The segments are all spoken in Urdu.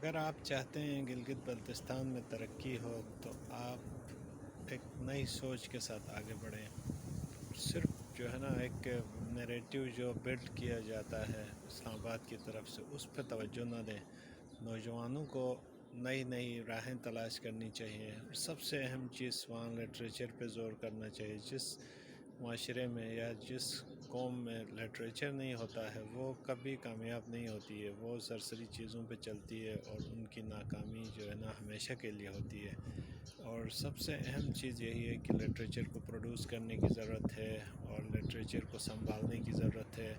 اگر آپ چاہتے ہیں گلگت بلتستان میں ترقی ہو تو آپ ایک نئی سوچ کے ساتھ آگے بڑھیں۔ صرف جو ہے نا ایک نیریٹو جو بلڈ کیا جاتا ہے اسلام آباد کی طرف سے، اس پہ توجہ نہ دیں۔ نوجوانوں کو نئی نئی راہیں تلاش کرنی چاہیے۔ سب سے اہم چیز وہاں لٹریچر پہ زور کرنا چاہیے۔ جس معاشرے میں یا جس قوم میں لٹریچر نہیں ہوتا ہے وہ کبھی کامیاب نہیں ہوتی ہے، وہ سرسری چیزوں پہ چلتی ہے اور ان کی ناکامی جو ہے نا ہمیشہ کے لیے ہوتی ہے۔ اور سب سے اہم چیز یہی ہے کہ لٹریچر کو پروڈیوس کرنے کی ضرورت ہے اور لٹریچر کو سنبھالنے کی ضرورت ہے۔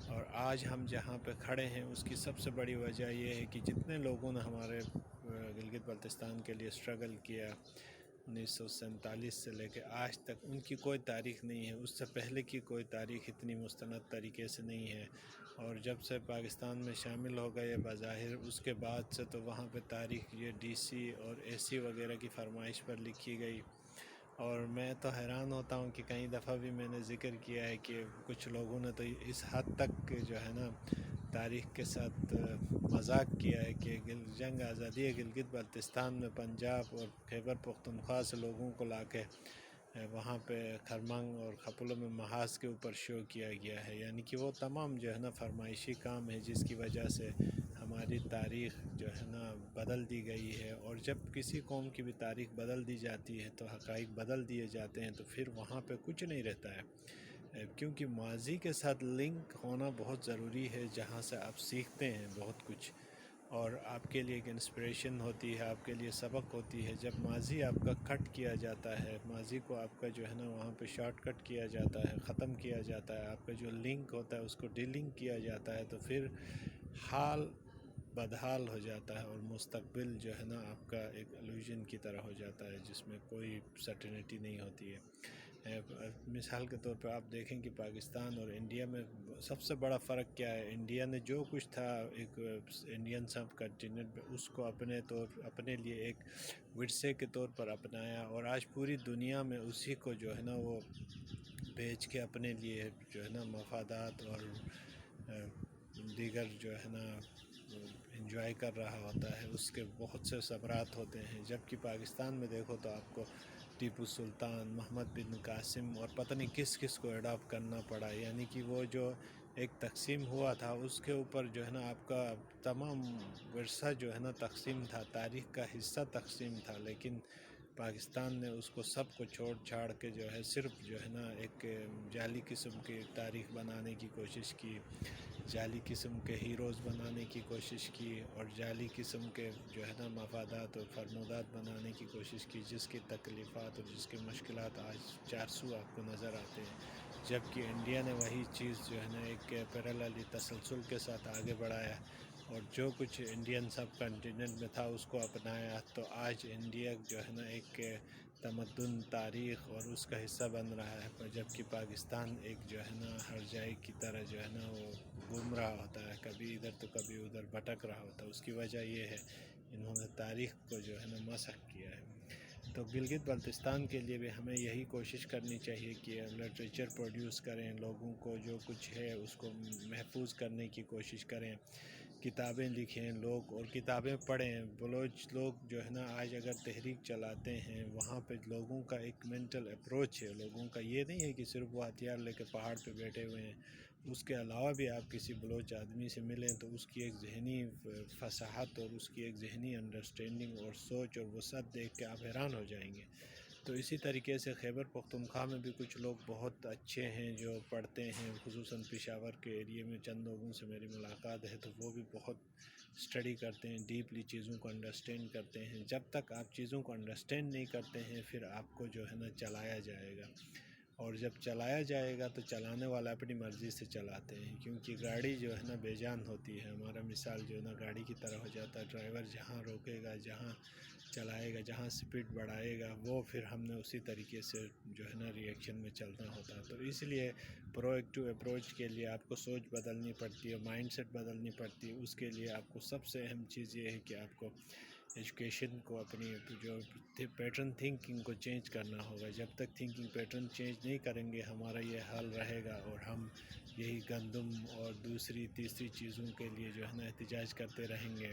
اور آج ہم جہاں پہ کھڑے ہیں اس کی سب سے بڑی وجہ یہ ہے کہ جتنے لوگوں نے ہمارے گلگت بلتستان کے لیے اسٹرگل کیا 1947 سے لے کے آج تک، ان کی کوئی تاریخ نہیں ہے۔ اس سے پہلے کی کوئی تاریخ اتنی مستند طریقے سے نہیں ہے، اور جب سے پاکستان میں شامل ہو گئے بظاہر اس کے بعد سے تو وہاں پہ تاریخ یہ ڈی سی اور اے سی وغیرہ کی فرمائش پر لکھی گئی۔ اور میں تو حیران ہوتا ہوں کہ کئی دفعہ بھی میں نے ذکر کیا ہے کہ کچھ لوگوں نے تو اس حد تک جو ہے نا تاریخ کے ساتھ مذاق کیا ہے کہ جنگ آزادی گلگت بلتستان میں پنجاب اور خیبر پختونخوا سے لوگوں کو لا کے وہاں پہ خرمنگ اور کھپلوں میں محاذ کے اوپر شو کیا گیا ہے، یعنی کہ وہ تمام جو ہے نا فرمائشی کام ہے جس کی وجہ سے ہماری تاریخ جو ہے نا بدل دی گئی ہے۔ اور جب کسی قوم کی بھی تاریخ بدل دی جاتی ہے تو حقائق بدل دیے جاتے ہیں تو پھر وہاں پہ کچھ نہیں رہتا ہے، کیونکہ ماضی کے ساتھ لنک ہونا بہت ضروری ہے جہاں سے آپ سیکھتے ہیں بہت کچھ، اور آپ کے لیے ایک انسپریشن ہوتی ہے، آپ کے لیے سبق ہوتی ہے۔ جب ماضی آپ کا کٹ کیا جاتا ہے، ماضی کو آپ کا جو ہے نا وہاں پہ شارٹ کٹ کیا جاتا ہے، ختم کیا جاتا ہے، آپ کا جو لنک ہوتا ہے اس کو ڈی لنک کیا جاتا ہے، تو پھر حال بدحال ہو جاتا ہے اور مستقبل جو ہے نا آپ کا ایک الوژن کی طرح ہو جاتا ہے جس میں کوئی سرٹینٹی نہیں ہوتی ہے۔ مثال کے طور پہ آپ دیکھیں کہ پاکستان اور انڈیا میں سب سے بڑا فرق کیا ہے۔ انڈیا نے جو کچھ تھا ایک انڈین سب کنٹیننٹ میں، اس کو اپنے لیے ایک ورثے کے طور پر اپنایا، اور آج پوری دنیا میں اسی کو جو ہے نا وہ بیچ کے اپنے لیے جو ہے نا مفادات اور دیگر جو ہے نا انجوائے کر رہا ہوتا ہے۔ اس کے بہت سے ثمرات ہوتے ہیں، جبکہ پاکستان میں دیکھو تو آپ کو ٹیپو سلطان، محمد بن قاسم اور پتہ نہیں کس کس کو اڈاپٹ کرنا پڑا، یعنی کہ وہ جو ایک تقسیم ہوا تھا اس کے اوپر جو ہے نا آپ کا تمام ورثہ جو ہے نا تقسیم تھا، تاریخ کا حصہ تقسیم تھا، لیکن پاکستان نے اس کو سب کو چھوڑ چھاڑ کے جو ہے صرف جو ہے نا ایک جعلی قسم کی تاریخ بنانے کی کوشش کی، جعلی قسم کے ہیروز بنانے کی کوشش کی، اور جعلی قسم کے جو ہے نا مفادات اور فرمودات بنانے کی کوشش کی، جس کی تکلیفات اور جس کی مشکلات آج چارسو آپ کو نظر آتے ہیں۔ جبکہ انڈیا نے وہی چیز جو ہے نا ایک پیراللی تسلسل کے ساتھ آگے بڑھایا، اور جو کچھ انڈین سب کنٹیننٹ میں تھا اس کو اپنایا، تو آج انڈیا جو ہے نا ایک تمدن، تاریخ اور اس کا حصہ بن رہا ہے، جبکہ پاکستان ایک جو ہے نا ہر جائے کی طرح جو ہے نا وہ گھوم رہا ہوتا ہے، کبھی ادھر تو کبھی ادھر بھٹک رہا ہوتا ہے۔ اس کی وجہ یہ ہے انہوں نے تاریخ کو جو ہے نا مسخ کیا ہے۔ تو گلگت بلتستان کے لیے بھی ہمیں یہی کوشش کرنی چاہیے کہ لٹریچر پروڈیوس کریں، لوگوں کو جو کچھ ہے اس کو محفوظ کرنے کی کوشش کریں، کتابیں لکھیں لوگ، اور کتابیں پڑھیں۔ بلوچ لوگ جو ہے نا آج اگر تحریک چلاتے ہیں وہاں پہ لوگوں کا ایک مینٹل اپروچ ہے، لوگوں کا یہ نہیں ہے کہ صرف وہ ہتھیار لے کے پہاڑ پہ بیٹھے ہوئے ہیں۔ اس کے علاوہ بھی آپ کسی بلوچ آدمی سے ملیں تو اس کی ایک ذہنی فصاحت اور اس کی ایک ذہنی انڈرسٹینڈنگ اور سوچ اور وسعت دیکھ کے آپ حیران ہو جائیں گے۔ تو اسی طریقے سے خیبر پختونخوا میں بھی کچھ لوگ بہت اچھے ہیں جو پڑھتے ہیں، خصوصاً پشاور کے ایریے میں چند لوگوں سے میری ملاقات ہے تو وہ بھی بہت اسٹڈی کرتے ہیں، ڈیپلی چیزوں کو انڈرسٹینڈ کرتے ہیں۔ جب تک آپ چیزوں کو انڈرسٹینڈ نہیں کرتے ہیں پھر آپ کو جو ہے نا چلایا جائے گا، اور جب چلایا جائے گا تو چلانے والا اپنی مرضی سے چلاتے ہیں، کیونکہ گاڑی جو ہے نا بے جان ہوتی ہے۔ ہمارا مثال جو ہے نا گاڑی کی طرح ہو جاتا ہے، ڈرائیور جہاں روکے گا، جہاں چلائے گا، جہاں سپیڈ بڑھائے گا، وہ پھر ہم نے اسی طریقے سے جو ہے نا ری ایکشن میں چلنا ہوتا ہے۔ تو اس لیے پرو ایکٹیو اپروچ کے لیے آپ کو سوچ بدلنی پڑتی ہے، مائنڈ سیٹ بدلنی پڑتی ہے۔ اس کے لیے آپ کو سب سے اہم چیز یہ ہے کہ آپ کو ایجوکیشن کو، اپنی جو پیٹرن تھنکنگ کو چینج کرنا ہوگا۔ جب تک تھنکنگ پیٹرن چینج نہیں کریں گے ہمارا یہ حال رہے گا، اور ہم یہی گندم اور دوسری تیسری چیزوں کے لیے جو ہے نا احتجاج کرتے رہیں گے۔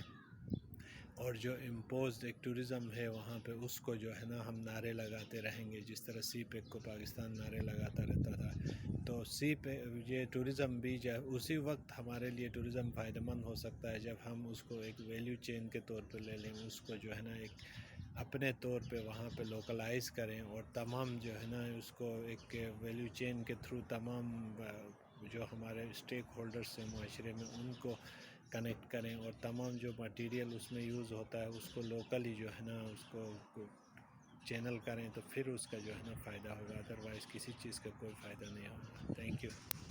اور جو امپوزڈ ایک ٹورزم ہے وہاں پہ اس کو جو ہے نا ہم نعرے لگاتے رہیں گے، جس طرح سی پیک کو پاکستان نعرے لگاتا رہتا تھا، تو یہ ٹورزم بھی اسی وقت ہمارے لیے ٹورزم فائدہ مند ہو سکتا ہے جب ہم اس کو ایک ویلیو چین کے طور پہ لے لیں، اس کو جو ہے نا ایک اپنے طور پہ وہاں پہ لوکلائز کریں، اور تمام جو ہے نا اس کو ایک ویلیو چین کے تھرو تمام جو ہمارے اسٹیک ہولڈرس ہیں معاشرے میں ان کو کنیکٹ کریں، اور تمام جو مٹیریل اس میں یوز ہوتا ہے اس کو لوکلی جو ہے نا اس کو چینل کریں، تو پھر اس کا جو ہے نا فائدہ ہوگا، ادروائز کسی چیز کا کوئی فائدہ نہیں ہوگا۔ Thank you.